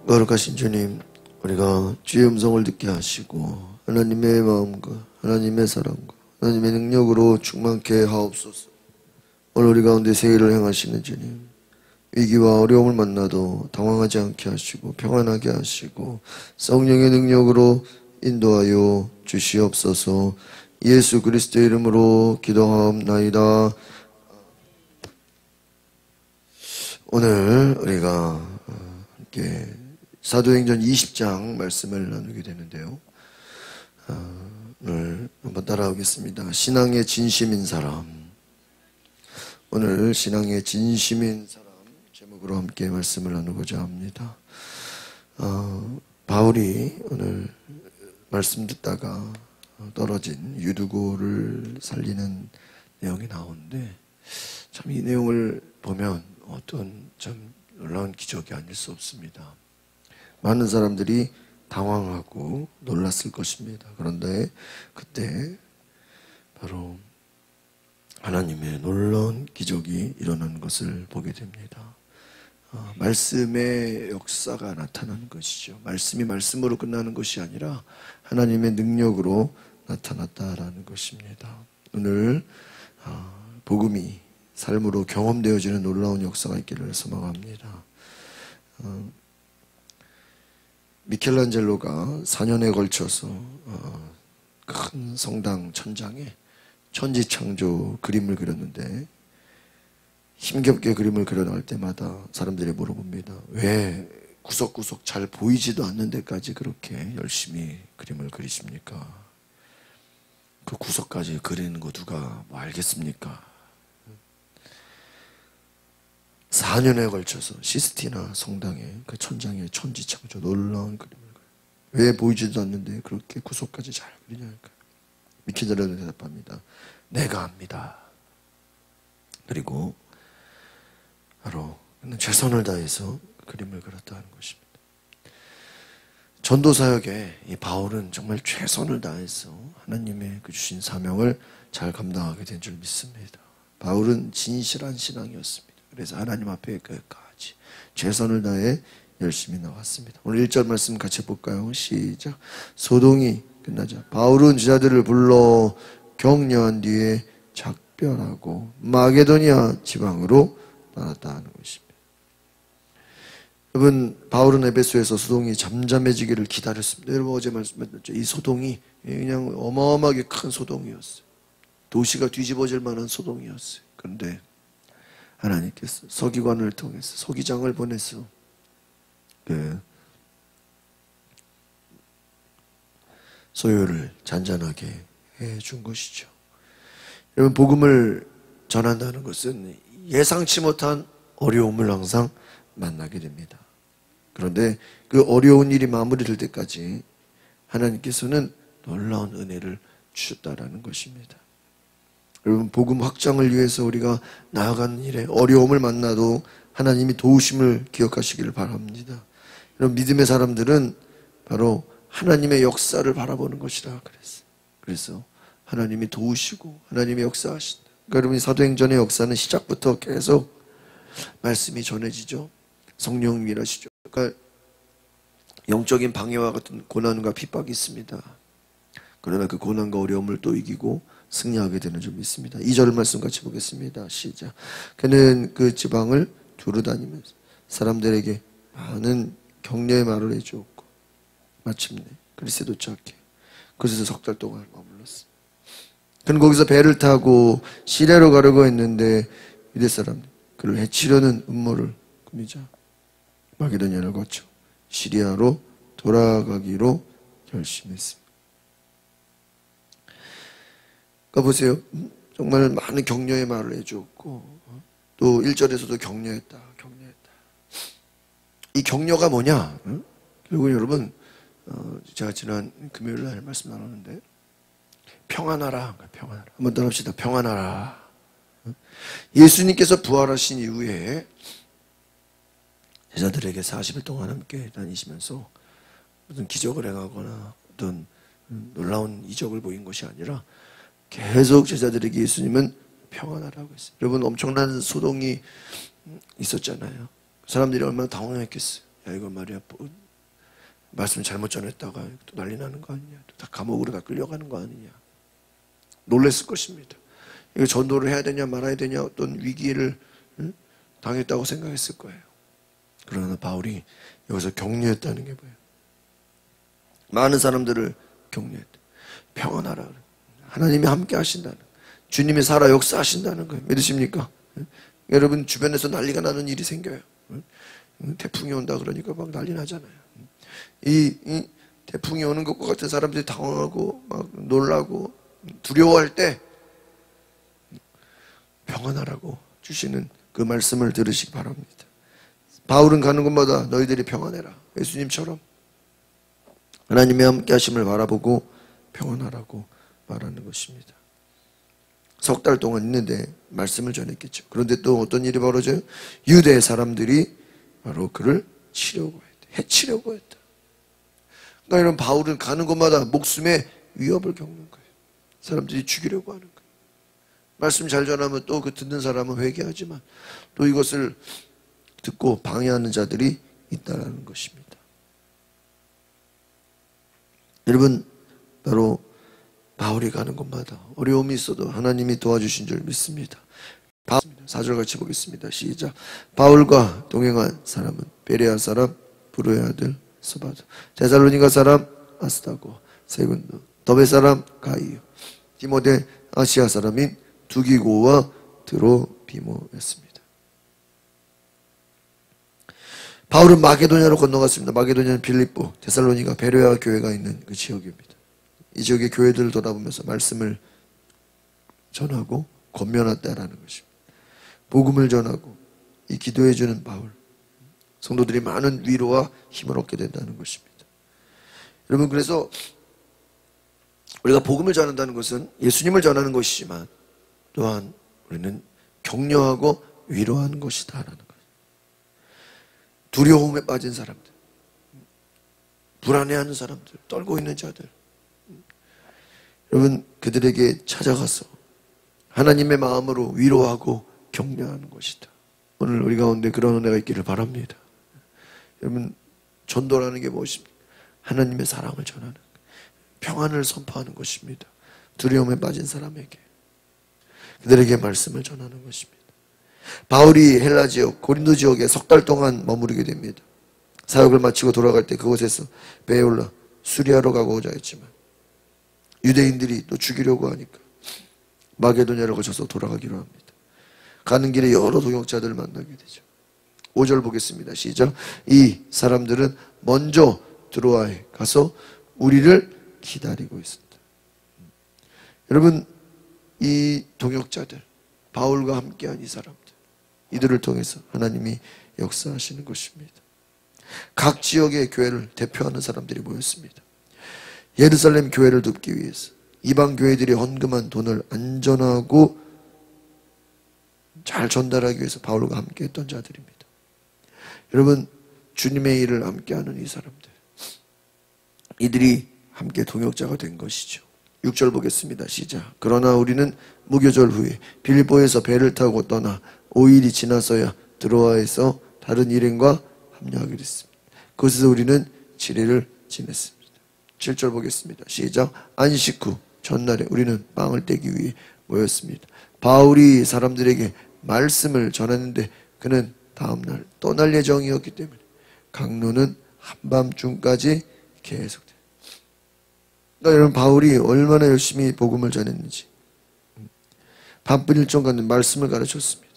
거룩하신 주님, 우리가 주의 음성을 듣게 하시고 하나님의 마음과 하나님의 사랑과 하나님의 능력으로 충만케 하옵소서. 오늘 우리 가운데 새 일을 행하시는 주님, 위기와 어려움을 만나도 당황하지 않게 하시고 평안하게 하시고 성령의 능력으로 인도하여 주시옵소서. 예수 그리스도의 이름으로 기도하옵나이다. 오늘 우리가 함께 사도행전 20장 말씀을 나누게 되는데요. 오늘 한번 따라오겠습니다. 신앙의 진심인 사람. 오늘 신앙의 진심인 사람 제목으로 함께 말씀을 나누고자 합니다. 바울이 오늘 말씀 듣다가 떨어진 유두고를 살리는 내용이 나오는데, 참 이 내용을 보면 어떤 참 놀라운 기적이 아닐 수 없습니다. 많은 사람들이 당황하고 놀랐을 것입니다. 그런데 그때 바로 하나님의 놀라운 기적이 일어나는 것을 보게 됩니다. 말씀의 역사가 나타나는 것이죠. 말씀이 말씀으로 끝나는 것이 아니라 하나님의 능력으로 나타났다라는 것입니다. 오늘 복음이 삶으로 경험되어지는 놀라운 역사가 있기를 소망합니다. 미켈란젤로가 4년에 걸쳐서 큰 성당 천장에 천지창조 그림을 그렸는데, 힘겹게 그림을 그려나갈 때마다 사람들이 물어봅니다. 왜 구석구석 잘 보이지도 않는 데까지 그렇게 열심히 그림을 그리십니까? 그 구석까지 그리는 거 누가 뭐 알겠습니까? 4년에 걸쳐서 시스티나 성당의 그 천장에 천지창조 놀라운 그림을 그려요. 왜 보이지도 않는데 그렇게 구석까지 잘 그리냐니까. 미켈란젤로는 대답합니다. 내가 압니다. 그리고 바로 최선을 다해서 그림을 그렸다는 것입니다. 전도사역에 이 바울은 정말 최선을 다해서 하나님의 그 주신 사명을 잘 감당하게 된 줄 믿습니다. 바울은 진실한 신앙이었습니다. 그래서 하나님 앞에 끝까지 최선을 다해 열심히 나왔습니다. 오늘 1절 말씀 같이 볼까요? 시작. 소동이 끝나자 바울은 제자들을 불러 격려한 뒤에 작별하고 마게도니아 지방으로 떠났다는 것입니다. 여러분, 바울은 에베소에서 소동이 잠잠해지기를 기다렸습니다. 여러분, 어제 말씀드렸죠. 이 소동이 그냥 어마어마하게 큰 소동이었어요. 도시가 뒤집어질 만한 소동이었어요. 그런데 하나님께서 서기관을 통해서 서기장을 보내서 그 소요를 잔잔하게 해준 것이죠. 여러분, 복음을 전한다는 것은 예상치 못한 어려움을 항상 만나게 됩니다. 그런데 그 어려운 일이 마무리될 때까지 하나님께서는 놀라운 은혜를 주셨다라는 것입니다. 여러분, 복음 확장을 위해서 우리가 나아가는 일에 어려움을 만나도 하나님이 도우심을 기억하시기를 바랍니다. 여러분, 믿음의 사람들은 바로 하나님의 역사를 바라보는 것이라 그랬어요. 그래서 하나님이 도우시고 하나님의 역사하신다. 그러니까 여러분, 사도행전의 역사는 시작부터 계속 말씀이 전해지죠. 성령이 일하시죠. 그러니까 영적인 방해와 같은 고난과 핍박이 있습니다. 그러나 그 고난과 어려움을 또 이기고 승리하게 되는 줄 믿습니다. 2절 말씀 같이 보겠습니다. 시작. 그는 그 지방을 두루 다니면서 사람들에게 많은 격려의 말을 해주었고 마침내 그리스에 도착해 그래서 석 달 동안 머물렀어. 그는 거기서 배를 타고 시리아로 가려고 했는데 유대 사람들 그를 해치려는 음모를 꾸미자 마게도냐를 거쳐 시리아로 돌아가기로 결심했습니다. 그러니까 보세요. 정말 많은 격려의 말을 해주었고 또 1절에서도 격려했다. 이 격려가 뭐냐? 결국 여러분, 제가 지난 금요일 날 말씀 나눴는데 평안하라. 한번 더 합시다. 평안하라. 예수님께서 부활하신 이후에 제자들에게 40일 동안 함께 다니시면서 무슨 기적을 행하거나 어떤 놀라운 이적을 보인 것이 아니라 계속 제자들에게 예수님은 평안하라고 했어요. 여러분, 엄청난 소동이 있었잖아요. 사람들이 얼마나 당황했겠어요. 야, 이거 말이야, 말씀 잘못 전했다가 또 난리 나는 거 아니냐, 또 다 감옥으로 다 끌려가는 거 아니냐, 놀랬을 것입니다. 이거 전도를 해야 되냐 말아야 되냐 어떤 위기를 당했다고 생각했을 거예요. 그러나 바울이 여기서 격려했다는 게 뭐예요? 많은 사람들을 격려했다. 평안하라. 하나님이 함께 하신다는, 주님이 살아 역사하신다는 거예요. 믿으십니까? 여러분 주변에서 난리가 나는 일이 생겨요. 태풍이 온다 그러니까 막 난리 나잖아요. 이 태풍이 오는 것과 같은 사람들이 당황하고 막 놀라고 두려워할 때 평안하라고 주시는 그 말씀을 들으시기 바랍니다. 바울은 가는 곳마다 너희들이 평안해라, 예수님처럼 하나님의 함께 하심을 바라보고 평안하라고 말하는 것입니다. 석 달 동안 있는데 말씀을 전했겠죠. 그런데 또 어떤 일이 벌어져요? 유대 사람들이 바로 그를 치려고 했다, 해치려고 했다. 그러니까 이런 바울은 가는 곳마다 목숨의 위협을 겪는 거예요. 사람들이 죽이려고 하는 거예요. 말씀 잘 전하면 또 그 듣는 사람은 회개하지만 또 이것을 듣고 방해하는 자들이 있다는 것입니다. 여러분, 바로 바울이 가는 곳마다 어려움이 있어도 하나님이 도와주신 줄 믿습니다. 4절 같이 보겠습니다. 시작. 바울과 동행한 사람은 베레아 사람 브로의 아들 스바도, 데살로니가 사람 아스타고, 세군도, 더베 사람 가이요, 디모데 아시아 사람인 두기고와 드로비모였습니다. 바울은 마게도냐로 건너갔습니다. 마게도냐는 빌립보, 데살로니가 베레아 교회가 있는 그 지역입니다. 이 지역의 교회들을 돌아보면서 말씀을 전하고 권면했다라는 것입니다. 복음을 전하고 이 기도해주는 바울, 성도들이 많은 위로와 힘을 얻게 된다는 것입니다. 여러분, 그래서 우리가 복음을 전한다는 것은 예수님을 전하는 것이지만 또한 우리는 격려하고 위로하는 것이다라는 거예요. 두려움에 빠진 사람들, 불안해하는 사람들, 떨고 있는 자들, 여러분 그들에게 찾아가서 하나님의 마음으로 위로하고 격려하는 것이다. 오늘 우리 가운데 그런 은혜가 있기를 바랍니다. 여러분, 전도라는 게 무엇입니까? 하나님의 사랑을 전하는, 평안을 선포하는 것입니다. 두려움에 빠진 사람에게, 그들에게 말씀을 전하는 것입니다. 바울이 헬라 지역, 고린도 지역에 석 달 동안 머무르게 됩니다. 사역을 마치고 돌아갈 때 그곳에서 배에 올라 수리하러 가고자 했지만 유대인들이 또 죽이려고 하니까 마게도냐를 거쳐서 돌아가기로 합니다. 가는 길에 여러 동역자들을 만나게 되죠. 5절 보겠습니다. 시작. 이 사람들은 먼저 드로아에 가서 우리를 기다리고 있었다. 여러분, 이 동역자들, 바울과 함께한 이 사람들, 이들을 통해서 하나님이 역사하시는 것입니다. 각 지역의 교회를 대표하는 사람들이 모였습니다. 예루살렘 교회를 돕기 위해서 이방 교회들이 헌금한 돈을 안전하고 잘 전달하기 위해서 바울과 함께 했던 자들입니다. 여러분, 주님의 일을 함께하는 이 사람들, 이들이 함께 동역자가 된 것이죠. 6절 보겠습니다. 시작. 그러나 우리는 무교절 후에 빌립보에서 배를 타고 떠나 5일이 지나서야 드로아에서 다른 일행과 합류하기로 했습니다. 그곳에서 우리는 7일을 지냈습니다. 7절 보겠습니다. 시작. 안식 후 전날에 우리는 빵을 떼기 위해 모였습니다. 바울이 사람들에게 말씀을 전했는데 그는 다음날 떠날 예정이었기 때문에 강론은 한밤중까지 계속돼요. 그러니까 여러분, 바울이 얼마나 열심히 복음을 전했는지, 바쁜 일정간 말씀을 가르쳤습니다.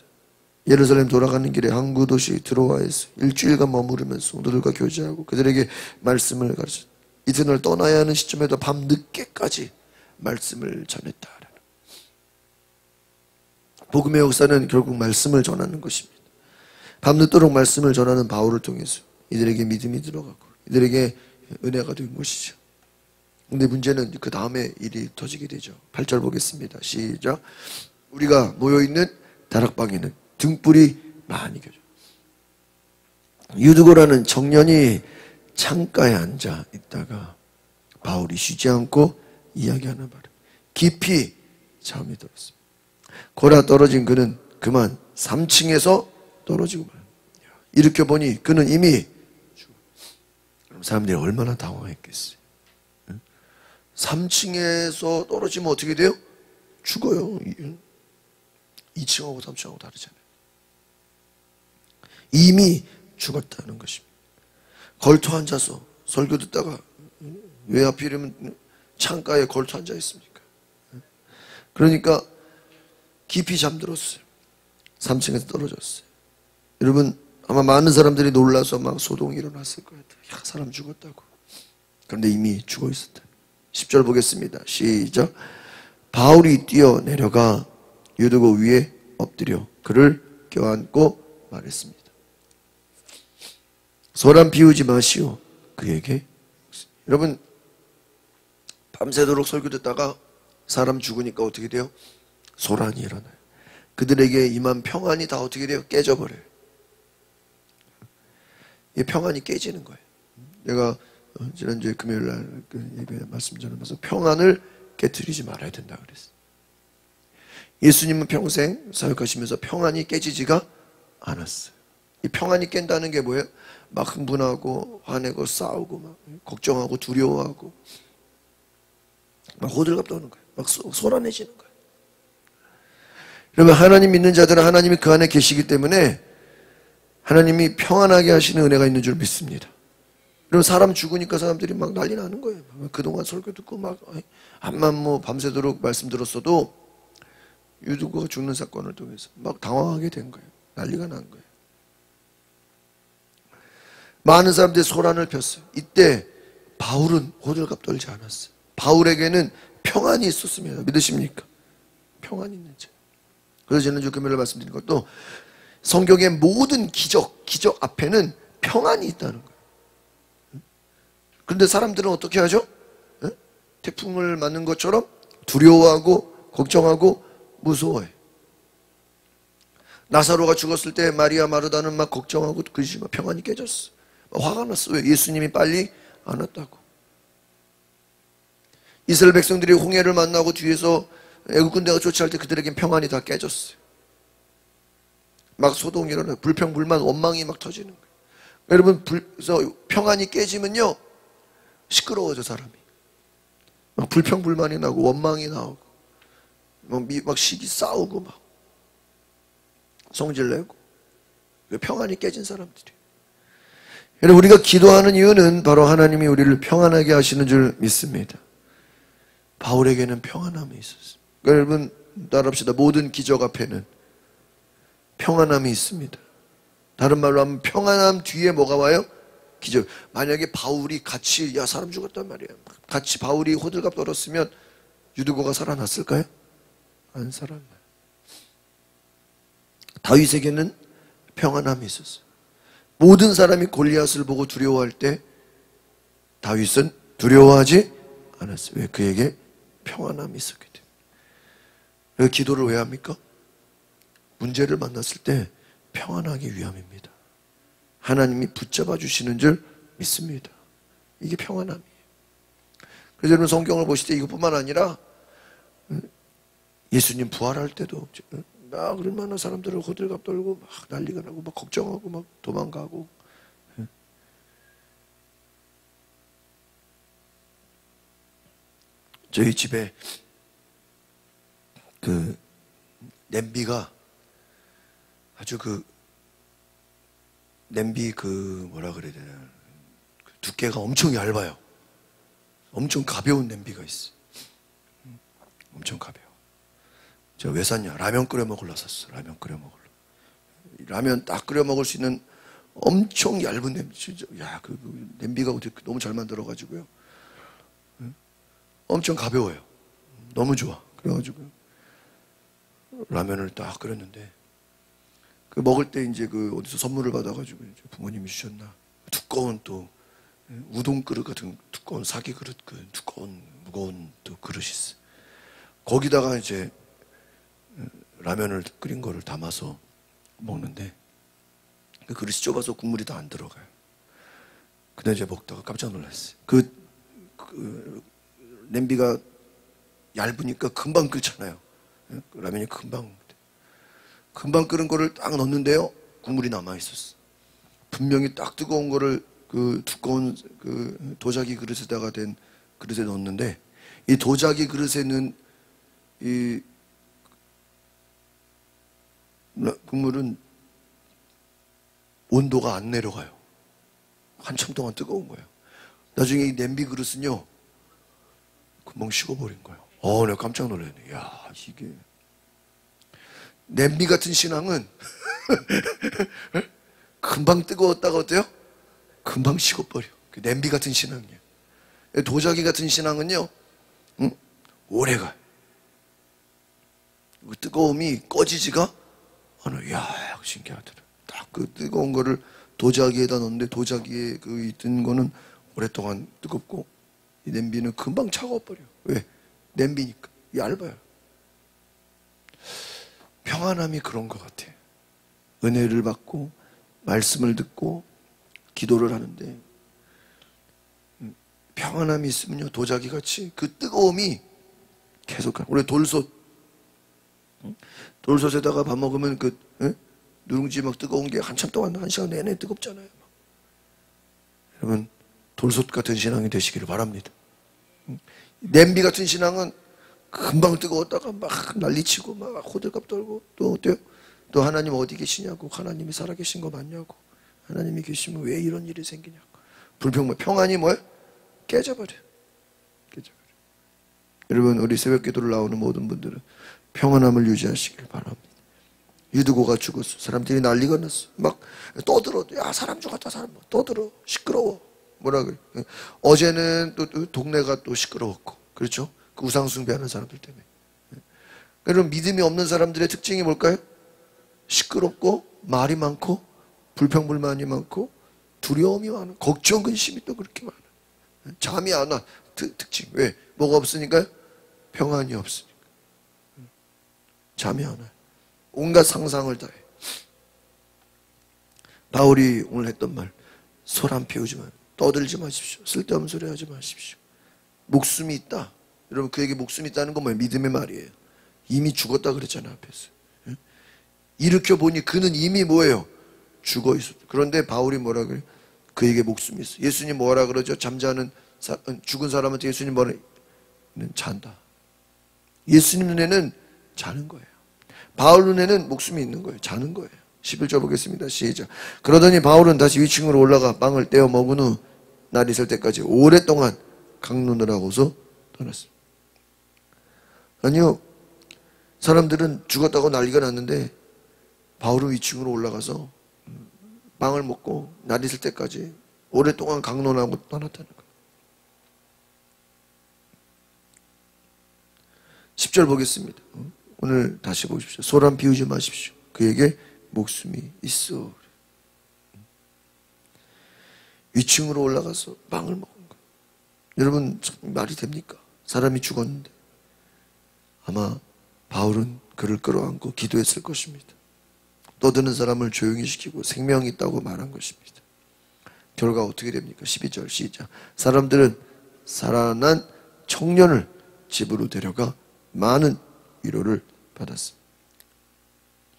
예루살렘 돌아가는 길에 항구 도시 드로아에서 일주일간 머무르면서 성도들과 교제하고 그들에게 말씀을 가르쳤습니다. 이튿날 떠나야 하는 시점에도 밤 늦게까지 말씀을 전했다. 복음의 역사는 결국 말씀을 전하는 것입니다. 밤늦도록 말씀을 전하는 바울을 통해서 이들에게 믿음이 들어가고 이들에게 은혜가 된 것이죠. 근데 문제는 그 다음에 일이 터지게 되죠. 8절 보겠습니다. 시작. 우리가 모여있는 다락방에는 등불이 많이 켜져. 유두고라는 청년이 창가에 앉아 있다가 바울이 쉬지 않고 이야기하는 바람에 깊이 잠이 들었습니다. 골아 떨어진 그는 그만 3층에서 떨어지고 말합니다. 일으켜 보니 그는 이미 사람들이 얼마나 당황했겠어요. 3층에서 떨어지면 어떻게 돼요? 죽어요. 2층하고 3층하고 다르잖아요. 이미 죽었다는 것입니다. 걸터 앉아서 설교 듣다가 왜 하필이면 창가에 걸터 앉아 있습니까? 그러니까 깊이 잠들었어요. 3층에서 떨어졌어요. 여러분 아마 많은 사람들이 놀라서 막 소동이 일어났을 거예요. 야, 사람 죽었다고. 그런데 이미 죽어 있었다. 10절 보겠습니다. 시작. 바울이 뛰어내려가 유두고 위에 엎드려 그를 껴안고 말했습니다. 소란 피우지 마시오. 그에게. 여러분 밤새도록 설교 듣다가 사람 죽으니까 어떻게 돼요? 소란이 일어나요. 그들에게 임한 평안이 다 어떻게 돼요? 깨져버려요. 이 평안이 깨지는 거예요. 내가 지난주에 금요일날 그 예배 말씀 전하면서 평안을 깨트리지 말아야 된다 그랬어요. 예수님은 평생 사역하시면서 평안이 깨지지가 않았어요. 이 평안이 깬다는 게 뭐예요? 막 흥분하고 화내고 싸우고 막 걱정하고 두려워하고 막 호들갑 떠는 거예요. 막 소란해지는 거예요. 여러분 하나님 믿는 자들은 하나님이 그 안에 계시기 때문에 하나님이 평안하게 하시는 은혜가 있는 줄 믿습니다. 여러분 사람 죽으니까 사람들이 막 난리 나는 거예요. 그동안 설교 듣고 막 암만 뭐 밤새도록 말씀 들었어도 유두고가 죽는 사건을 통해서 막 당황하게 된 거예요. 난리가 난 거예요. 많은 사람들이 소란을 폈어요. 이때 바울은 호들갑 떨지 않았어요. 바울에게는 평안이 있었습니다. 믿으십니까? 평안이 있는 자. 그래서 지난주 금요일에 말씀드린 것도 성경의 모든 기적 앞에는 평안이 있다는 거예요. 그런데 사람들은 어떻게 하죠? 태풍을 맞는 것처럼 두려워하고 걱정하고 무서워해. 나사로가 죽었을 때 마리아 마르다는 막 걱정하고 그러지만 평안이 깨졌어. 화가 났어. 왜? 예수님이 빨리 안 왔다고. 이스라엘 백성들이 홍해를 만나고 뒤에서 애국 군대가 쫓아올 때 그들에겐 평안이 다 깨졌어요. 막 소동이 일어나요. 불평불만 원망이 막 터지는 거예요. 여러분 그래서 평안이 깨지면요 시끄러워져 사람이. 막 불평불만이 나고 원망이 나오고 막 시기 싸우고 막 성질내고 평안이 깨진 사람들이. 여러분 우리가 기도하는 이유는 바로 하나님이 우리를 평안하게 하시는 줄 믿습니다. 바울에게는 평안함이 있었습니다. 여러분 따라합시다. 모든 기적 앞에는 평안함이 있습니다. 다른 말로 하면 평안함 뒤에 뭐가 와요? 기적. 만약에 바울이 같이 야 사람 죽었단 말이야. 같이 바울이 호들갑 떨었으면 유두고가 살아났을까요? 안 살아나요. 다윗에게는 평안함이 있었어요. 모든 사람이 골리앗을 보고 두려워할 때 다윗은 두려워하지 않았어요. 왜? 그에게 평안함이 있었기 때문에. 기도를 왜 합니까? 문제를 만났을 때 평안하기 위함입니다. 하나님이 붙잡아 주시는 줄 믿습니다. 이게 평안함이에요. 그래서 여러분 성경을 보실 때 이것뿐만 아니라 예수님 부활할 때도 막 얼마나 사람들을 호들갑 떨고 막 난리가 나고 막 걱정하고 막 도망가고. 저희 집에 그 냄비가 아주 냄비 뭐라 그래야 되나 두께가 엄청 얇아요. 엄청 가벼운 냄비가 있어. 엄청 가벼워. 제가 왜 샀냐? 라면 끓여 먹으려 샀어. 라면 끓여 먹으려. 라면 딱 끓여 먹을 수 있는 엄청 얇은 냄비. 진짜 야, 그 냄비가 어떻게 너무 잘 만들어가지고요. 엄청 가벼워요. 너무 좋아. 그래가지고 라면을 딱 끓였는데 그 먹을 때 이제 그 어디서 선물을 받아가지고 이제 부모님이 주셨나 두꺼운 또 우동 그릇 같은 두꺼운 사기 그릇 그 두꺼운 무거운 또 그릇이 있어. 거기다가 이제 라면을 끓인 거를 담아서 먹는데 그 그릇이 좁아서 국물이 다 안 들어가요. 근데 이제 먹다가 깜짝 놀랐어요. 그 냄비가 얇으니까 금방 끓잖아요. 라면이 금방 끓은 거를 딱 넣는데요 국물이 남아 있었어. 분명히 딱 뜨거운 거를 그 두꺼운 그 도자기 그릇에다가 된 그릇에 넣었는데, 이 도자기 그릇에는 이 국물은 온도가 안 내려가요. 한참 동안 뜨거운 거예요. 나중에 이 냄비 그릇은요, 금방 식어버린 거예요. 내가 깜짝 놀랐네. 야, 이게. 냄비 같은 신앙은 금방 뜨거웠다가 어때요? 금방 식어버려. 그 냄비 같은 신앙이에요. 도자기 같은 신앙은요, 오래가요. 그 뜨거움이 꺼지지가 않아요. 야, 신기하더라. 딱 그 뜨거운 거를 도자기에다 넣는데, 도자기에 그 있던 거는 오랫동안 뜨겁고, 이 냄비는 금방 차가워버려. 왜? 냄비니까. 얇아요. 평안함이 그런 것 같아요. 은혜를 받고 말씀을 듣고 기도를 하는데, 평안함이 있으면요, 도자기같이 그 뜨거움이 계속 가요. 우리 돌솥에다가 밥 먹으면 그 누룽지 막 뜨거운 게 한참 동안, 한 시간 내내 뜨겁잖아요. 여러분, 돌솥 같은 신앙이 되시기를 바랍니다. 냄비 같은 신앙은 금방 뜨거웠다가 막 난리치고 막 호들갑 떨고, 또 어때요? 또 하나님 어디 계시냐고, 하나님이 살아계신 거 맞냐고, 하나님이 계시면 왜 이런 일이 생기냐고. 평안이 뭐예요? 깨져버려요. 여러분, 우리 새벽 기도를 나오는 모든 분들은 평안함을 유지하시길 바랍니다. 유두고가 죽었어. 사람들이 난리가 났어. 막 떠들어. 야, 사람 죽었다, 사람. 떠들어. 시끄러워. 뭐라 그래. 어제는 또 동네가 또 시끄러웠고. 그렇죠? 그 우상숭배하는 사람들 때문에. 여러분, 믿음이 없는 사람들의 특징이 뭘까요? 시끄럽고, 말이 많고, 불평불만이 많고, 두려움이 많아. 걱정, 근심이 또 그렇게 많아. 잠이 안 와. 특징. 왜? 뭐가 없으니까요? 평안이 없으니까. 잠이 안 와요. 온갖 상상을 다해. 바울이 오늘 했던 말, 소란 피우지 마세요. 떠들지 마십시오. 쓸데없는 소리 하지 마십시오. 목숨이 있다. 여러분, 그에게 목숨이 있다는 건 뭐예요? 믿음의 말이에요. 이미 죽었다 그랬잖아요, 앞에서. 일으켜 보니 그는 이미 뭐예요? 죽어 있었다. 그런데 바울이 뭐라 그래요? 그에게 목숨이 있어. 예수님 뭐라 그러죠? 죽은 사람한테 예수님 뭐라? 잔다. 예수님 눈에는 자는 거예요. 바울 눈에는 목숨이 있는 거예요. 자는 거예요. 11절 보겠습니다. 시작. 그러더니 바울은 다시 위층으로 올라가 빵을 떼어 먹은 후 날이 설 때까지 오랫동안 강론을 하고서 떠났습니다. 아니요, 사람들은 죽었다고 난리가 났는데 바울은 위층으로 올라가서 빵을 먹고 날이 설 때까지 오랫동안 강론하고 떠났다는 거예요. 10절 보겠습니다. 오늘 다시 보십시오. 소란 피우지 마십시오. 그에게 목숨이 있어. 위층으로 올라가서 빵을 먹은 거예요. 여러분, 말이 됩니까? 사람이 죽었는데. 아마 바울은 그를 끌어안고 기도했을 것입니다. 떠드는 사람을 조용히 시키고 생명이 있다고 말한 것입니다. 결과 어떻게 됩니까? 12절 시작. 사람들은 살아난 청년을 집으로 데려가 많은 위로를 받았습니다.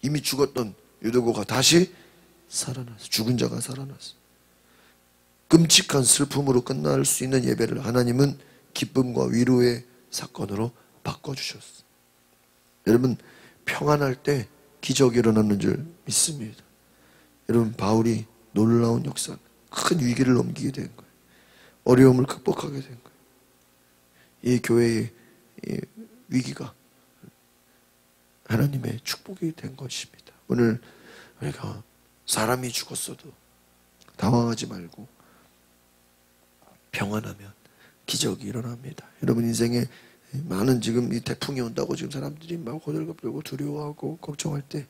이미 죽었던 유도고가 다시 살아났어. 죽은 자가 살아났어. 끔찍한 슬픔으로 끝날 수 있는 예배를 하나님은 기쁨과 위로의 사건으로 바꿔주셨어. 여러분, 평안할 때 기적이 일어나는 줄 믿습니다. 여러분, 바울이 놀라운 역사, 큰 위기를 넘기게 된 거예요. 어려움을 극복하게 된 거예요. 이 교회의 위기가 하나님의 축복이 된 것입니다. 오늘 우리가 사람이 죽었어도 당황하지 말고 평안하면 기적이 일어납니다. 여러분 인생에 많은 지금 이 태풍이 온다고 지금 사람들이 막 호들갑 떨고 두려워하고 걱정할 때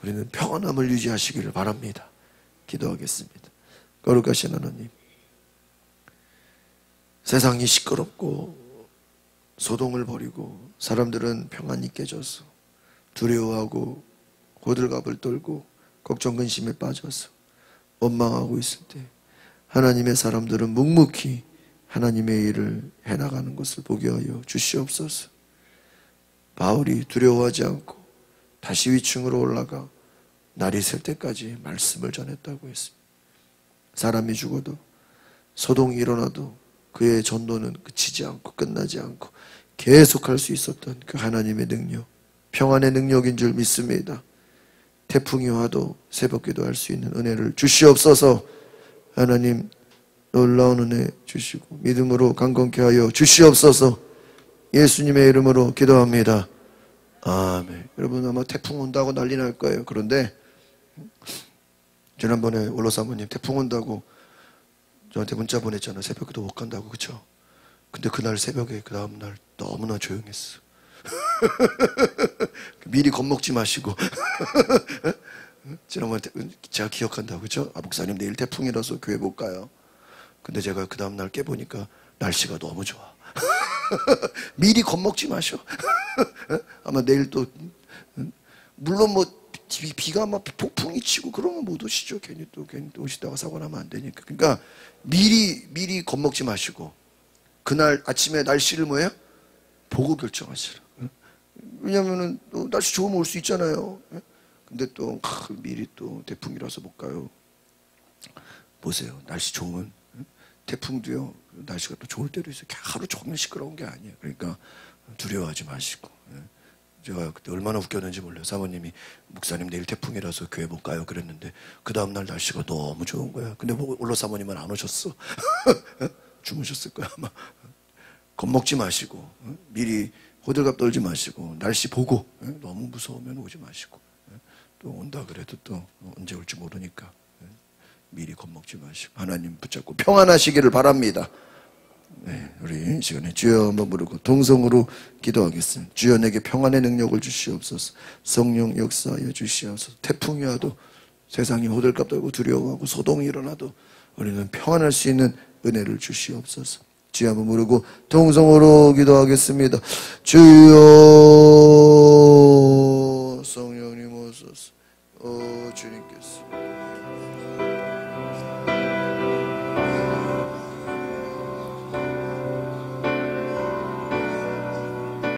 우리는 평안함을 유지하시기를 바랍니다. 기도하겠습니다. 거룩하신 하나님, 세상이 시끄럽고 소동을 벌이고 사람들은 평안이 깨져서 두려워하고 호들갑을 떨고 걱정 근심에 빠져서 원망하고 있을 때 하나님의 사람들은 묵묵히 하나님의 일을 해나가는 것을 보게 하여 주시옵소서. 바울이 두려워하지 않고 다시 위층으로 올라가 날이 셀 때까지 말씀을 전했다고 했습니다. 사람이 죽어도 소동이 일어나도 그의 전도는 그치지 않고 끝나지 않고 계속할 수 있었던 그 하나님의 능력, 평안의 능력인 줄 믿습니다. 태풍이 와도 새벽기도 할 수 있는 은혜를 주시옵소서. 하나님 놀라운 은혜 주시고 믿음으로 강건케 하여 주시옵소서. 예수님의 이름으로 기도합니다. 아멘. 여러분 아마 태풍 온다고 난리 날 거예요. 그런데 지난번에 원로 사모님 태풍 온다고 저한테 문자 보냈잖아요. 새벽기도 못 간다고. 그쵸? 근데 그날 새벽에 그 다음날 너무나 조용했어. 미리 겁먹지 마시고 지난번에 제가 기억한다고. 그죠? 아 목사님 내일 태풍이라서 교회 못 가요. 근데 제가 그 다음날 깨보니까 날씨가 너무 좋아. 미리 겁먹지 마셔. 아마 내일 또 물론 뭐 비가 막 폭풍이 치고 그러면 못 오시죠. 괜히 또 오시다가 사고 나면 안 되니까. 그러니까 미리 겁먹지 마시고 그날 아침에 날씨를 뭐예요? 보고 결정하시라. 왜냐면은 또 날씨 좋으면 올 수 있잖아요. 근데 또 미리 또 태풍이라서 못 가요. 보세요. 날씨 좋으면 태풍도요. 날씨가 또 좋을 때도 있어요. 하루 종일 시끄러운 게 아니에요. 그러니까 두려워하지 마시고. 제가 그때 얼마나 웃겼는지 몰라요. 사모님이 목사님 내일 태풍이라서 교회 못 가요 그랬는데 그 다음날 날씨가 너무 좋은 거야. 근데 원로 사모님은 안 오셨어. 주무셨을 거야 아마. 겁먹지 마시고 미리 호들갑 떨지 마시고 날씨 보고 너무 무서우면 오지 마시고 또 온다 그래도 또 언제 올지 모르니까 미리 겁먹지 마시고 하나님 붙잡고 평안하시기를 바랍니다. 네, 우리 이 시간에 주여 한번 부르고 동성으로 기도하겠습니다. 주여 내게 평안의 능력을 주시옵소서. 성령 역사하여 주시옵소서. 태풍이 와도 세상이 호들갑 떨고 두려워하고 소동이 일어나도 우리는 평안할 수 있는 은혜를 주시옵소서. 주여 한번 부르고 동성으로 기도하겠습니다. 주여